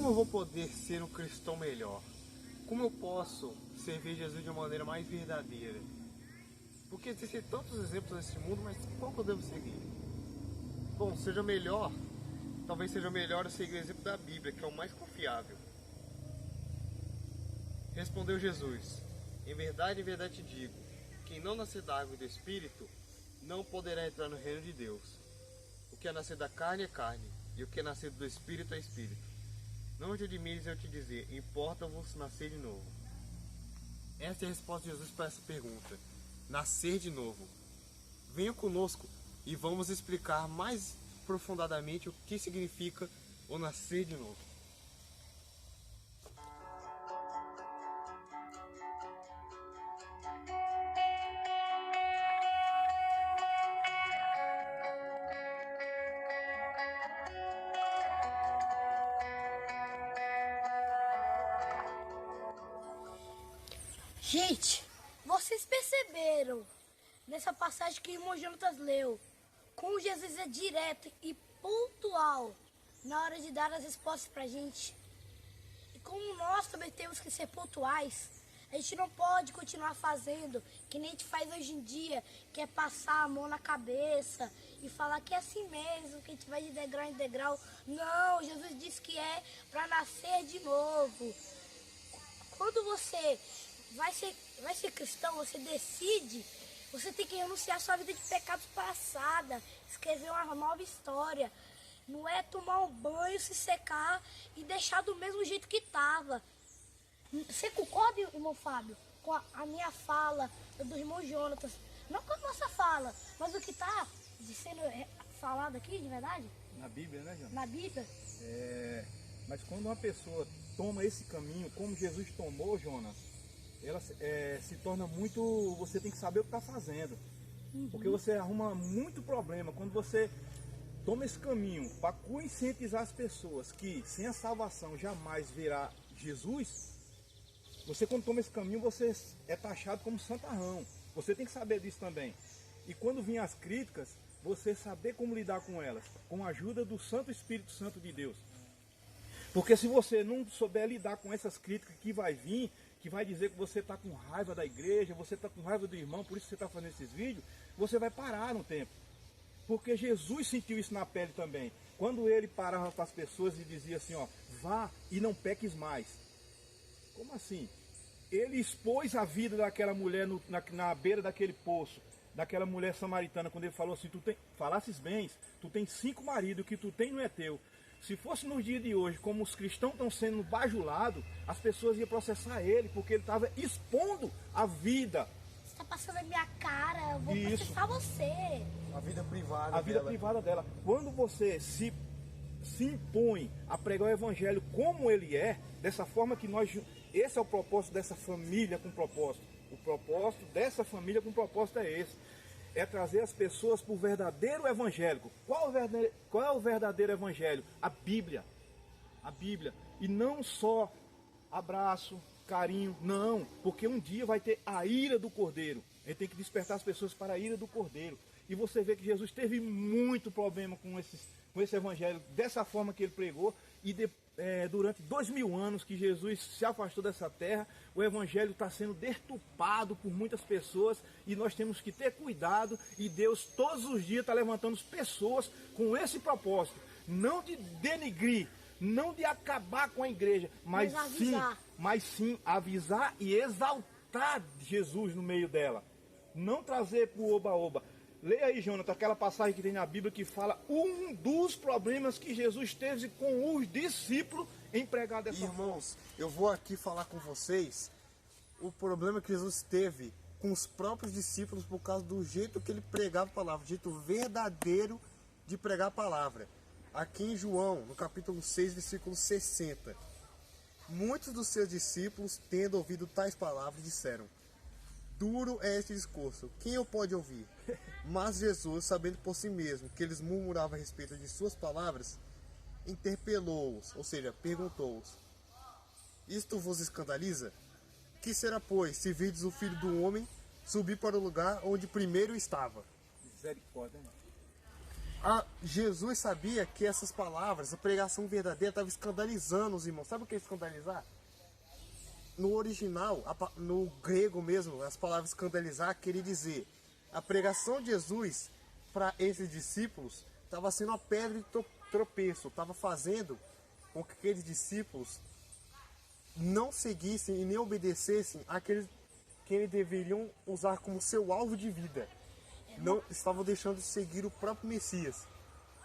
Como eu vou poder ser um cristão melhor? Como eu posso servir Jesus de uma maneira mais verdadeira? Porque existem tantos exemplos nesse mundo, mas qual que eu devo seguir? Bom, talvez seja melhor eu seguir o exemplo da Bíblia, que é o mais confiável. Respondeu Jesus: em verdade te digo, quem não nascer da água e do Espírito, não poderá entrar no reino de Deus. O que é nascer da carne é carne, e o que é nascer do Espírito é Espírito. Não te admires eu te dizer, importa-vos nascer de novo. Essa é a resposta de Jesus para essa pergunta: nascer de novo. Venha conosco e vamos explicar mais profundamente o que significa o nascer de novo. Gente, vocês perceberam nessa passagem que o irmão Jonatas leu, como Jesus é direto e pontual na hora de dar as respostas pra gente. E como nós também temos que ser pontuais, a gente não pode continuar fazendo que nem a gente faz hoje em dia, que é passar a mão na cabeça e falar que é assim mesmo, que a gente vai de degrau em degrau. Não, Jesus disse que é para nascer de novo. Quando você vai ser cristão, você decide, você tem que renunciar à sua vida de pecados passada, escrever uma nova história. Não é tomar um banho, se secar e deixar do mesmo jeito que estava. Você concorda, irmão Fábio, com a minha fala, do irmão Jonatas? Não com a nossa fala, mas o que está sendo falado aqui, de verdade? Na Bíblia, né, Jonas? Na Bíblia? Mas quando uma pessoa toma esse caminho, como Jesus tomou, Jonas, ela se torna muito... Você tem que saber o que está fazendo. Porque você arruma muito problema quando você toma esse caminho para conscientizar as pessoas que sem a salvação jamais verá Jesus. Você, quando toma esse caminho, você é taxado como santarrão. Você tem que saber disso também. E quando vêm as críticas, você saber como lidar com elas, com a ajuda do Santo Espírito Santo de Deus. Porque se você não souber lidar com essas críticas que vai vir, que vai dizer que você está com raiva da igreja, você está com raiva do irmão, por isso você está fazendo esses vídeos, você vai parar no tempo. Porque Jesus sentiu isso na pele também. Quando ele parava para as pessoas e dizia assim, ó, vá e não peques mais. Como assim? Ele expôs a vida daquela mulher na beira daquele poço, daquela mulher samaritana, quando ele falou assim, falasses bens, tu tens 5 maridos, o que tu tem não é teu. Se fosse no dia de hoje, como os cristãos estão sendo bajulados, as pessoas iam processar ele, porque ele estava expondo a vida. Você está passando a minha cara, eu vou Isso. processar você. A vida privada A vida privada dela. Quando você se impõe a pregar o evangelho como ele é, dessa forma que nós... Esse é o propósito dessa família com propósito. O propósito dessa família com propósito é esse. É trazer as pessoas para o verdadeiro evangélico. Qual é o verdadeiro evangelho? A Bíblia. A Bíblia. E não só abraço, carinho, não. Porque um dia vai ter a ira do Cordeiro. Ele tem que despertar as pessoas para a ira do Cordeiro. E você vê que Jesus teve muito problema com esse evangelho, dessa forma que ele pregou. E durante 2000 anos que Jesus se afastou dessa terra, o evangelho está sendo deturpado por muitas pessoas e nós temos que ter cuidado, e Deus todos os dias está levantando pessoas com esse propósito, não de denigrir, não de acabar com a igreja, mas sim avisar e exaltar Jesus no meio dela, não trazer para o oba-oba. Leia aí, Jonathan, aquela passagem que tem na Bíblia que fala um dos problemas que Jesus teve com os discípulos em pregar dessa forma. Irmãos, eu vou aqui falar com vocês o problema que Jesus teve com os próprios discípulos por causa do jeito que ele pregava a palavra, o jeito verdadeiro de pregar a palavra. Aqui em João, no capítulo 6, versículo 60. Muitos dos seus discípulos, tendo ouvido tais palavras, disseram: duro é este discurso, quem o pode ouvir? Mas Jesus, sabendo por si mesmo que eles murmuravam a respeito de suas palavras, interpelou-os, ou seja, perguntou-os: isto vos escandaliza? Que será, pois, se virdes o Filho do Homem subir para o lugar onde primeiro estava? Misericórdia, né? Jesus sabia que essas palavras, a pregação verdadeira, estava escandalizando os irmãos. Sabe o que é escandalizar? No original, no grego mesmo, as palavras escandalizar queria dizer: a pregação de Jesus para esses discípulos estava sendo uma pedra de tropeço, estava fazendo com que aqueles discípulos não seguissem e nem obedecessem àqueles que eles deveriam usar como seu alvo de vida. Não estavam deixando de seguir o próprio Messias.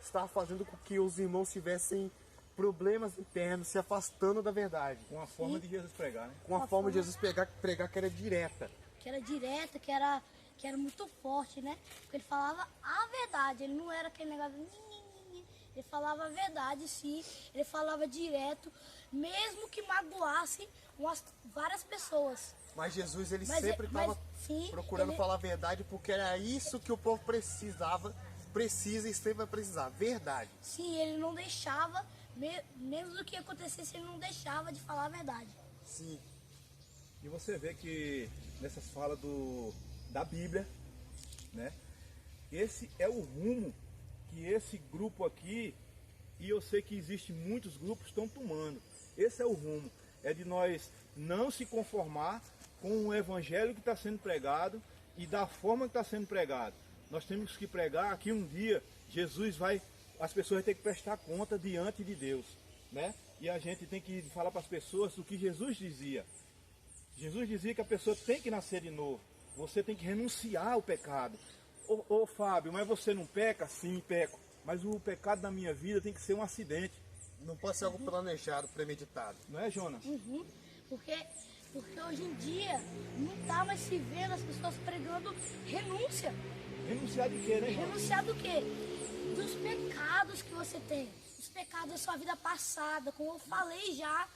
Estava fazendo com que os irmãos tivessem problemas internos, se afastando da verdade. Com a forma de Jesus pregar, né? Com a forma de Jesus pregar que era direta. Que era direta, que era muito forte, né? Porque ele falava a verdade, ele não era aquele negócio... Ele falava a verdade, sim, ele falava direto, mesmo que magoasse várias pessoas. Mas Jesus, ele sempre estava procurando falar a verdade, porque era isso que o povo precisa e sempre vai precisar, verdade. Sim, ele não deixava, mesmo do que acontecesse, ele não deixava de falar a verdade. Sim. E você vê que nessas falas da Bíblia, né? Esse é o rumo que esse grupo aqui, e eu sei que existe muitos grupos, estão tomando. Esse é o rumo, é de nós não se conformar com o evangelho que está sendo pregado e da forma que está sendo pregado. Nós temos que pregar que um dia as pessoas vão ter que prestar conta diante de Deus, né? E a gente tem que falar para as pessoas o que Jesus dizia. Jesus dizia que a pessoa tem que nascer de novo. Você tem que renunciar ao pecado. Ô Fábio, mas você não peca? Sim, peco. Mas o pecado da minha vida tem que ser um acidente. Não pode ser algo planejado, premeditado. Não é, Jonas? Porque hoje em dia não está mais se vendo as pessoas pregando renúncia. Renunciar de quê, né, Jonas? Renunciar do quê? Dos pecados que você tem. Os pecados da sua vida passada, como eu falei já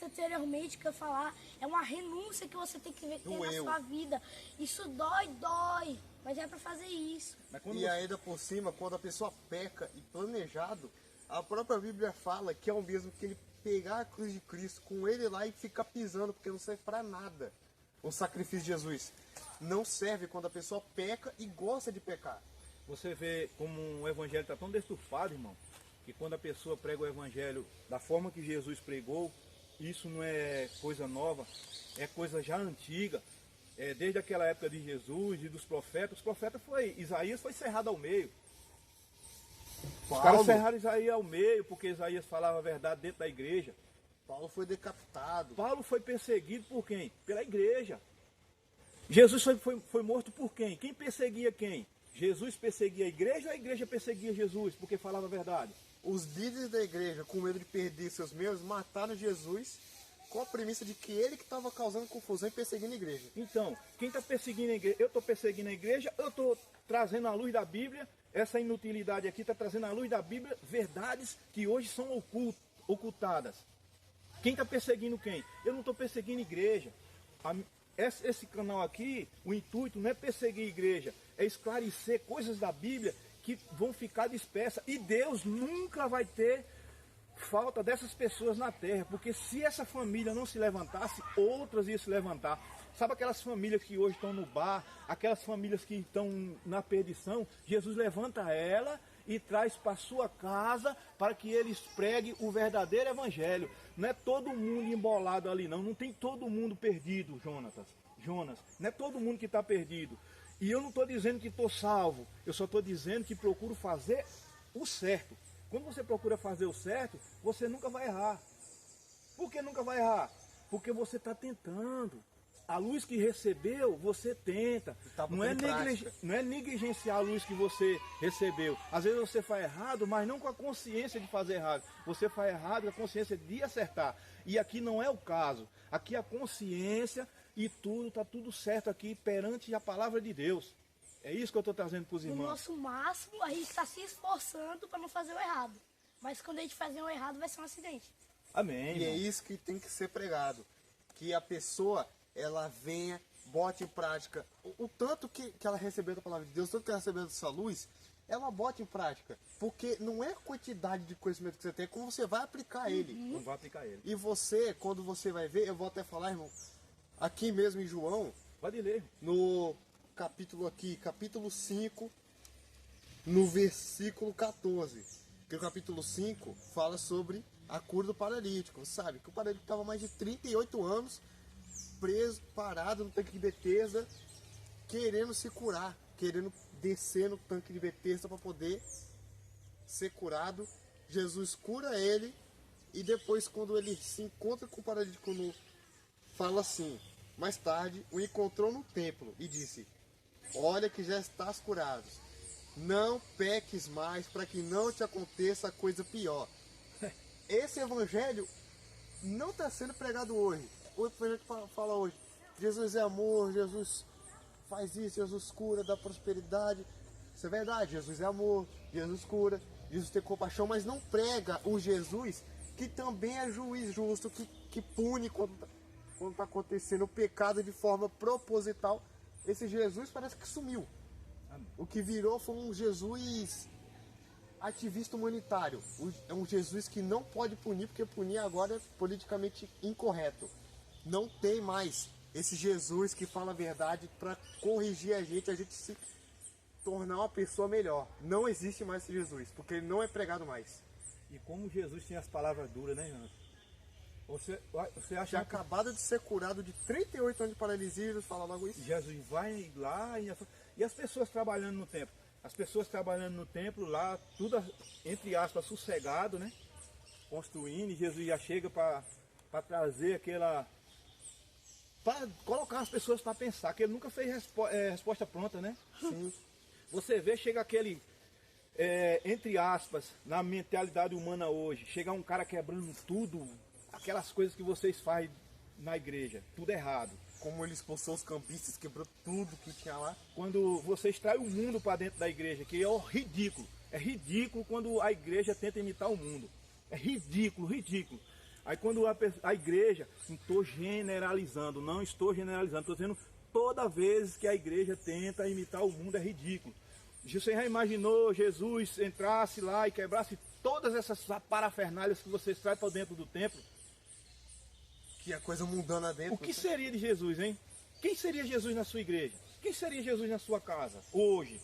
anteriormente, que eu falar, é uma renúncia que você tem que ter na sua vida. Isso dói, mas é para fazer isso. E ainda por cima, quando a pessoa peca e planejado, a própria Bíblia fala que é o mesmo que ele pegar a cruz de Cristo com ele lá e ficar pisando, porque não serve para nada. O sacrifício de Jesus não serve quando a pessoa peca e gosta de pecar. Você vê como o evangelho está tão destufado, irmão, que quando a pessoa prega o evangelho da forma que Jesus pregou, isso não é coisa nova, é coisa já antiga. Desde aquela época de Jesus e dos profetas, Isaías foi cerrado ao meio. Os caras cerraram Isaías ao meio, porque Isaías falava a verdade dentro da igreja. Paulo foi decapitado. Paulo foi perseguido por quem? Pela igreja. Jesus foi morto por quem? Quem perseguia quem? Jesus perseguia a igreja ou a igreja perseguia Jesus porque falava a verdade? Os líderes da igreja, com medo de perder seus membros, mataram Jesus com a premissa de que ele que estava causando confusão e perseguindo a igreja. Então, quem está perseguindo a igreja? Eu estou perseguindo a igreja, eu estou trazendo à luz da Bíblia, essa inutilidade aqui está trazendo à luz da Bíblia verdades que hoje são ocultadas. Quem está perseguindo quem? Eu não estou perseguindo a igreja. Esse canal aqui, o intuito não é perseguir a igreja, é esclarecer coisas da Bíblia que vão ficar dispersas. E Deus nunca vai ter falta dessas pessoas na terra, porque se essa família não se levantasse, outras iam se levantar. Sabe aquelas famílias que hoje estão no bar, aquelas famílias que estão na perdição? Jesus levanta ela e traz para sua casa para que eles preguem o verdadeiro evangelho. Não é todo mundo embolado ali não tem todo mundo perdido, Jonas, não é todo mundo que está perdido. E eu não estou dizendo que estou salvo, eu só estou dizendo que procuro fazer o certo. Quando você procura fazer o certo, você nunca vai errar. Por que nunca vai errar? Porque você está tentando. A luz que recebeu, você tenta. Não é negligenciar a luz que você recebeu. Às vezes você faz errado, mas não com a consciência de fazer errado. Você faz errado com a consciência de acertar. E aqui não é o caso. Aqui a consciência e tudo, está tudo certo aqui perante a palavra de Deus. É isso que eu estou trazendo para os irmãos. No nosso máximo, a gente está se esforçando para não fazer o errado. Mas quando a gente fazer o errado, vai ser um acidente. Amém. E é isso que tem que ser pregado. Que a pessoa, ela venha, bote em prática o tanto que ela recebeu da palavra de Deus, o tanto que ela recebeu dessa luz, ela bote em prática. Porque não é a quantidade de conhecimento que você tem, é como você vai aplicar ele. Não vai aplicar ele. E você, quando você vai ver, eu vou até falar, irmão, aqui mesmo em João, pode ler. No capítulo 5, no versículo 14, que o capítulo 5 fala sobre a cura do paralítico, sabe? Que o paralítico estava mais de 38 anos preso, parado no tanque de Betesda, querendo se curar, querendo descer no tanque de Betesda para poder ser curado. Jesus cura ele e depois, quando ele se encontra com o paralítico, fala assim: mais tarde o encontrou no templo e disse: olha que já estás curado, não peques mais para que não te aconteça coisa pior. Esse evangelho não está sendo pregado hoje. O evangelho fala hoje: Jesus é amor, Jesus faz isso, Jesus cura, dá prosperidade. Isso é verdade, Jesus é amor, Jesus cura, Jesus tem compaixão, mas não prega o Jesus que também é juiz justo, que pune quando está acontecendo o pecado de forma proposital. Esse Jesus parece que sumiu. O que virou foi um Jesus ativista humanitário. É um Jesus que não pode punir, porque punir agora é politicamente incorreto. Não tem mais esse Jesus que fala a verdade para corrigir a gente se tornar uma pessoa melhor. Não existe mais esse Jesus, porque ele não é pregado mais. E como Jesus tinha as palavras duras, né, Jonas? Você acha Tinha que acabado de ser curado de 38 anos de paralisia, Jesus fala logo isso? Jesus vai lá e as pessoas trabalhando no templo? As pessoas trabalhando no templo lá, tudo, entre aspas, sossegado, né? Construindo, e Jesus já chega para trazer aquela... para colocar as pessoas para pensar, que ele nunca fez resposta pronta, né? Sim. Você vê, chega aquele, entre aspas, na mentalidade humana hoje, chega um cara quebrando tudo, aquelas coisas que vocês fazem na igreja, tudo errado. Como ele expulsou os campistas, quebrou tudo que tinha lá. Quando você extrai o mundo para dentro da igreja, que é ridículo. É ridículo quando a igreja tenta imitar o mundo. É ridículo, ridículo. Aí quando a igreja, não estou generalizando, estou dizendo toda vez que a igreja tenta imitar o mundo é ridículo. Você já imaginou Jesus entrasse lá e quebrasse todas essas parafernálias que vocês trazem para dentro do templo? Que a coisa mundana dentro. O que seria de Jesus, hein? Quem seria Jesus na sua igreja? Quem seria Jesus na sua casa, hoje?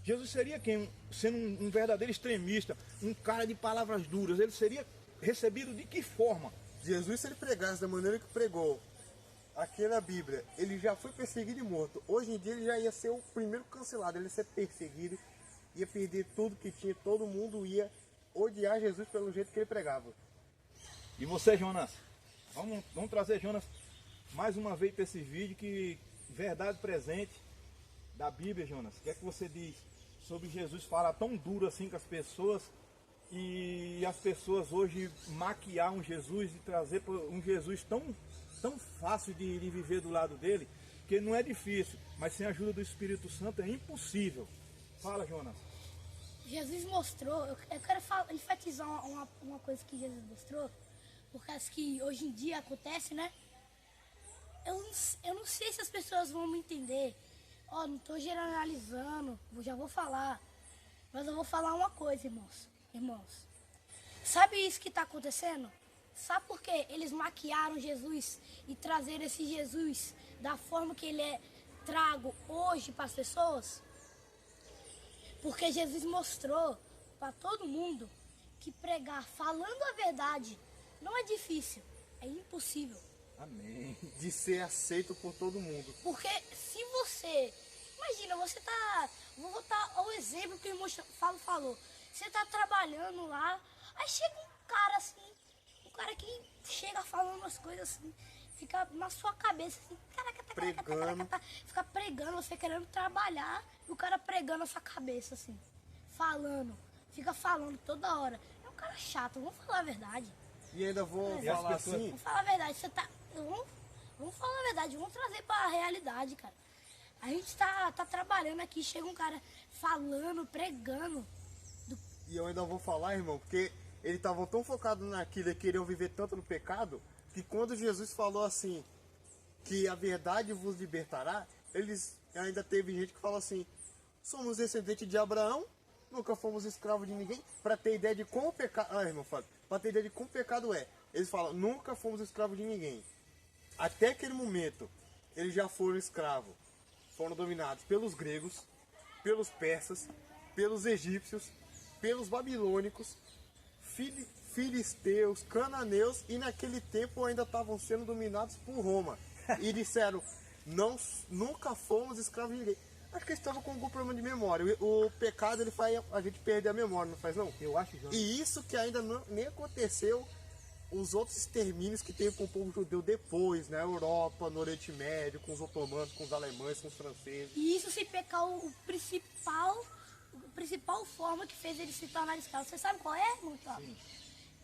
Jesus seria quem? Sendo um verdadeiro extremista, um cara de palavras duras, ele seria recebido de que forma? Jesus, se ele pregasse da maneira que pregou aqui na Bíblia, ele já foi perseguido e morto. Hoje em dia ele já ia ser o primeiro cancelado, ele ia ser perseguido, ia perder tudo que tinha, todo mundo ia odiar Jesus pelo jeito que ele pregava. E você, Jonas? Vamos trazer Jonas mais uma vez para esse vídeo, que verdade presente da Bíblia, Jonas. O que é que você diz sobre Jesus falar tão duro assim com as pessoas, e as pessoas hoje maquiar um Jesus e trazer um Jesus tão fácil de viver do lado dele, que não é difícil, mas sem a ajuda do Espírito Santo é impossível. Fala, Jonas. Jesus mostrou, eu quero enfatizar uma coisa que Jesus mostrou, por causa que hoje em dia acontece, né? Eu não sei se as pessoas vão me entender. Ó, não estou generalizando, já vou falar. Mas eu vou falar uma coisa, irmãos. Sabe isso que está acontecendo? Sabe por que eles maquiaram Jesus e trazeram esse Jesus da forma que ele é trago hoje para as pessoas? Porque Jesus mostrou para todo mundo que pregar falando a verdade não é difícil, é impossível. Amém. De ser aceito por todo mundo. Porque se você... Imagina, você tá... Vou botar o exemplo que o irmão falou. Você tá trabalhando lá, aí chega um cara assim, um cara que chega falando as coisas assim, fica na sua cabeça assim, Pregando. fica pregando, você querendo trabalhar, e o cara pregando na sua cabeça assim, fica falando toda hora. É um cara chato, vamos falar a verdade. E ainda vou E as falar pessoas- assim, Vamos falar a verdade, vamos falar a verdade, vamos trazer pra realidade, cara. A gente tá trabalhando aqui, chega um cara falando, pregando. e eu ainda vou falar, irmão, porque ele estava tão focado naquilo e queriam viver tanto no pecado, que quando Jesus falou assim, que a verdade vos libertará, eles ainda teve gente que falou assim: somos descendentes de Abraão, nunca fomos escravos de ninguém, para ter ideia de como o pecado. Irmão, para ter ideia de como o pecado é. Eles falam: nunca fomos escravos de ninguém. Até aquele momento, eles já foram escravos, foram dominados pelos gregos, pelos persas, pelos egípcios, pelos babilônicos, filisteus, cananeus, e naquele tempo ainda estavam sendo dominados por Roma. E disseram, nunca fomos escravos de ninguém. Acho que eles estavam com algum problema de memória. O pecado ele faz a gente perder a memória, não faz não? Eu acho, Jonas. E isso que ainda nem aconteceu os outros extermínios que teve com o povo judeu depois, na Europa, no Oriente Médio, com os otomanos, com os alemães, com os franceses. E isso sem pecar o principal forma que fez ele se tornar escravo. Você sabe qual é, Muta? Sim.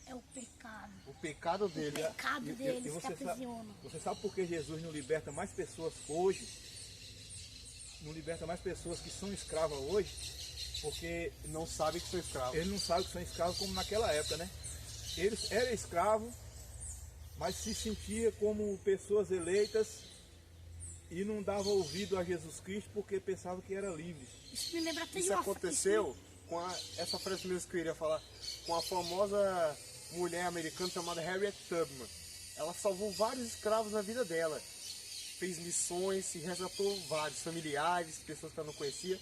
É o pecado. O pecado dele. O pecado deles que você aprisiona. você sabe por que Jesus não liberta mais pessoas hoje? Não liberta mais pessoas que são escravas hoje? Porque Não sabe que são escravos. ele não sabe que são escravos como naquela época, né? Eles eram escravos, mas se sentia como pessoas eleitas e não dava ouvido a Jesus Cristo porque pensava que era livre. Isso me lembra até de Isso uma aconteceu com essa frase mesmo que eu iria falar, com a famosa mulher americana chamada Harriet Tubman. Ela salvou vários escravos na vida dela. Fez missões, e resgatou vários familiares, pessoas que ela não conhecia.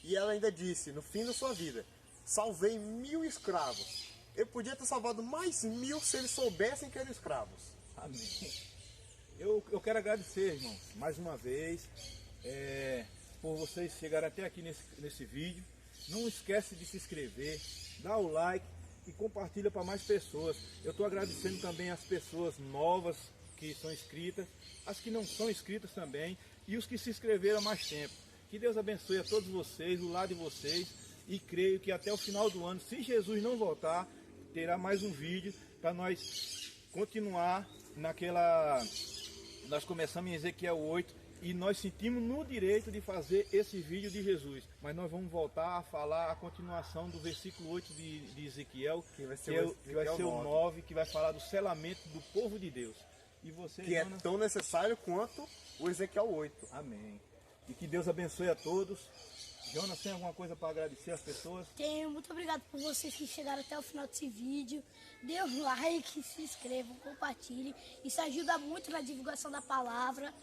E ela ainda disse, no fim da sua vida, salvei 1000 escravos. Eu podia ter salvado mais 1000 se eles soubessem que eram escravos. Amém. Eu quero agradecer, irmãos, mais uma vez, por vocês chegarem até aqui nesse vídeo. Não esquece de se inscrever, dá o like e compartilha para mais pessoas. Eu estou agradecendo também as pessoas novas que são inscritas, as que não são inscritas também e os que se inscreveram há mais tempo. Que Deus abençoe a todos vocês, o lado de vocês, e creio que até o final do ano, se Jesus não voltar, terá mais um vídeo para nós continuar naquela... Nós começamos em Ezequiel 8 e nós sentimos no direito de fazer esse vídeo de Jesus, mas nós vamos voltar a falar a continuação do versículo 8 de Ezequiel, Que vai ser que vai ser o 9, que vai falar do selamento do povo de Deus. E você, Que é Jonas? tão necessário quanto o Ezequiel 8. Amém. E que Deus abençoe a todos. Jonas, tem alguma coisa para agradecer às pessoas? Tenho, muito obrigado por vocês que chegaram até o final desse vídeo. Dê um like, se inscrevam, compartilhem. Isso ajuda muito na divulgação da palavra.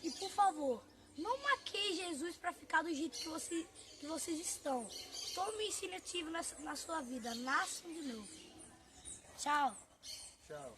E por favor, não maqueie Jesus para ficar do jeito que vocês estão. Tome iniciativa na sua vida. Nasçam de novo. Tchau. Tchau.